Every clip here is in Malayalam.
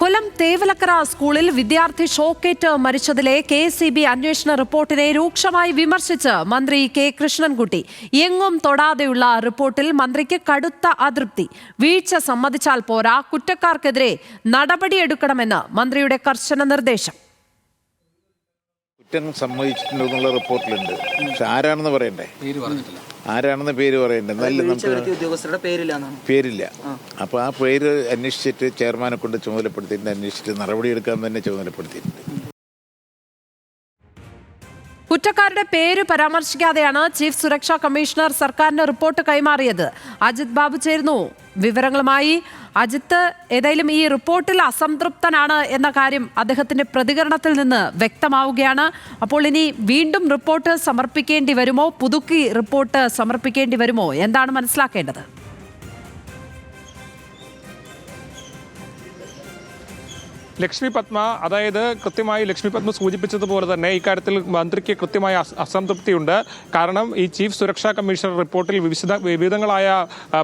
കൊല്ലം തേവലക്കര സ്കൂളിൽ വിദ്യാർത്ഥി ഷോക്കേറ്റ് മരിച്ചതിലെ കെഎസ്ഇബി അന്വേഷണ റിപ്പോർട്ടിനെ രൂക്ഷമായി വിമർശിച്ച് മന്ത്രി കെ കൃഷ്ണൻകുട്ടി. എങ്ങും തൊടാതെയുള്ള റിപ്പോർട്ടിൽ മന്ത്രിക്ക് കടുത്ത അതൃപ്തി. വീഴ്ച സമ്മതിച്ചാൽ പോരാ, കുറ്റക്കാർക്കെതിരെ നടപടിയെടുക്കണമെന്ന് മന്ത്രിയുടെ കർശന നിർദ്ദേശം. കുറ്റം സമ്മതിച്ചിട്ടുണ്ടെന്നുള്ള റിപ്പോർട്ടിലുണ്ട്, പക്ഷെ ആരാണെന്ന് പറയണ്ടേ? ആരാണെന്ന് പേര് പറയണ്ടേ? നല്ല നമുക്ക് പേരില്ല. അപ്പോൾ ആ പേര് അന്വേഷിച്ചിട്ട് ചെയർമാനെ കൊണ്ട് ചുമതലപ്പെടുത്തിയിട്ട് അന്വേഷിച്ചിട്ട് നടപടിയെടുക്കാൻ തന്നെ ചുമതലപ്പെടുത്തിയിട്ടുണ്ട്. കുറ്റക്കാരുടെ പേര് പരാമർശിക്കാതെയാണ് ചീഫ് സുരക്ഷാ കമ്മീഷണർ സർക്കാരിന് റിപ്പോർട്ട് കൈമാറിയത്. അജിത് ബാബു ചേരുന്നു വിവരങ്ങളുമായി. അജിത്ത്, ഏതായാലും ഈ റിപ്പോർട്ടിൽ അസംതൃപ്തനാണ് എന്ന കാര്യം അദ്ദേഹത്തിന്റെ പ്രതികരണത്തിൽ നിന്ന് വ്യക്തമാവുകയാണ്. അപ്പോൾ ഇനി വീണ്ടും റിപ്പോർട്ട് സമർപ്പിക്കേണ്ടി വരുമോ? പുതുക്കി റിപ്പോർട്ട് സമർപ്പിക്കേണ്ടി വരുമോ? എന്താണ് മനസ്സിലാക്കേണ്ടത്? ലക്ഷ്മി പത്മ, അതായത് കൃത്യമായി ലക്ഷ്മി പത്മ സൂചിപ്പിച്ചതുപോലെ തന്നെ ഇക്കാര്യത്തിൽ മന്ത്രിക്ക് കൃത്യമായ അസംതൃപ്തിയുണ്ട്. കാരണം ഈ ചീഫ് സുരക്ഷാ കമ്മീഷണർ റിപ്പോർട്ടിൽ വിവിധങ്ങളായ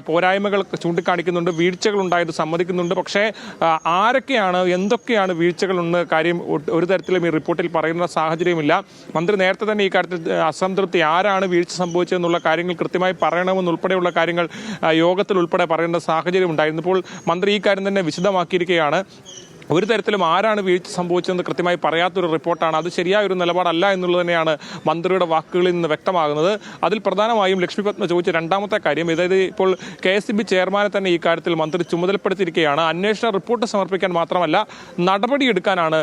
പോരായ്മകൾ ചൂണ്ടിക്കാണിക്കുന്നുണ്ട്, വീഴ്ചകൾ ഉണ്ടായത് സമ്മതിക്കുന്നുണ്ട്. പക്ഷേ ആരൊക്കെയാണ്, എന്തൊക്കെയാണ് വീഴ്ചകളെന്ന കാര്യം ഒരു തരത്തിലും ഈ റിപ്പോർട്ടിൽ പറയുന്ന സാഹചര്യമില്ല. മന്ത്രി നേരത്തെ തന്നെ ഈ കാര്യത്തിൽ അസംതൃപ്തി, ആരാണ് വീഴ്ച സംഭവിച്ചതെന്നുള്ള കാര്യങ്ങൾ കൃത്യമായി പറയണമെന്നുൾപ്പെടെയുള്ള കാര്യങ്ങൾ യോഗത്തിൽ ഉൾപ്പെടെ പറയുന്ന സാഹചര്യം ഉണ്ടായിരുന്നു. ഇപ്പോൾ മന്ത്രി ഈ കാര്യം തന്നെ വിശദമാക്കിയിരിക്കുകയാണ്. ഒരു തരത്തിലും ആരാണ് വീഴ്ച സംഭവിച്ചതെന്ന് കൃത്യമായി പറയാത്തൊരു റിപ്പോർട്ടാണ്. അത് ശരിയായ ഒരു നിലപാടല്ല എന്നുള്ളത് തന്നെയാണ് മന്ത്രിയുടെ വാക്കുകളിൽ നിന്ന് വ്യക്തമാകുന്നത്. അതിൽ പ്രധാനമായും ലക്ഷ്മി പത്മ ചോദിച്ച രണ്ടാമത്തെ കാര്യം, അതായത് ഇപ്പോൾ കെഎസ്ഇബി ചെയർമാനെ തന്നെ ഈ കാര്യത്തിൽ മന്ത്രി ചുമതലപ്പെടുത്തിയിരിക്കുകയാണ്. അന്വേഷണ റിപ്പോർട്ട് സമർപ്പിക്കാൻ മാത്രമല്ല, നടപടിയെടുക്കാനാണ്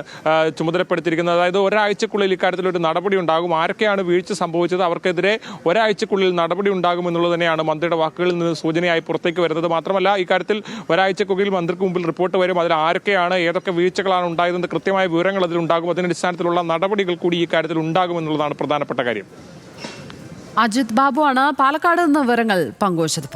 ചുമതലപ്പെടുത്തിയിരിക്കുന്നത്. അതായത് ഒരാഴ്ചക്കുള്ളിൽ ഇക്കാര്യത്തിൽ ഒരു നടപടി ഉണ്ടാകും. ആരൊക്കെയാണ് വീഴ്ച സംഭവിച്ചത് അവർക്കെതിരെ ഒരാഴ്ചക്കുള്ളിൽ നടപടി ഉണ്ടാകും എന്നുള്ളത് തന്നെയാണ് മന്ത്രിയുടെ വാക്കുകളിൽ നിന്ന് സൂചനയായി പുറത്തേക്ക് വരുന്നത്. മാത്രമല്ല, ഇക്കാര്യത്തിൽ ഒരാഴ്ചക്കുള്ളിൽ മന്ത്രിക്ക് മുമ്പിൽ റിപ്പോർട്ട് വരും. അതിൽ ആരൊക്കെയാണ്, ഏതൊക്കെ വീഴ്ചകളാണ് ഉണ്ടായതെന്ന് കൃത്യമായ വിവരങ്ങൾ അതിലുണ്ടാകും. അതിന്റെ അടിസ്ഥാനത്തിലുള്ള നടപടികൾ കൂടി ഈ കാര്യത്തിൽ ഉണ്ടാകുമെന്നുള്ളതാണ് പ്രധാനപ്പെട്ട കാര്യം. അജിത് ബാബു ആണ് പാലക്കാട് നിന്ന് വിവരങ്ങൾ പങ്കുവച്ചത്.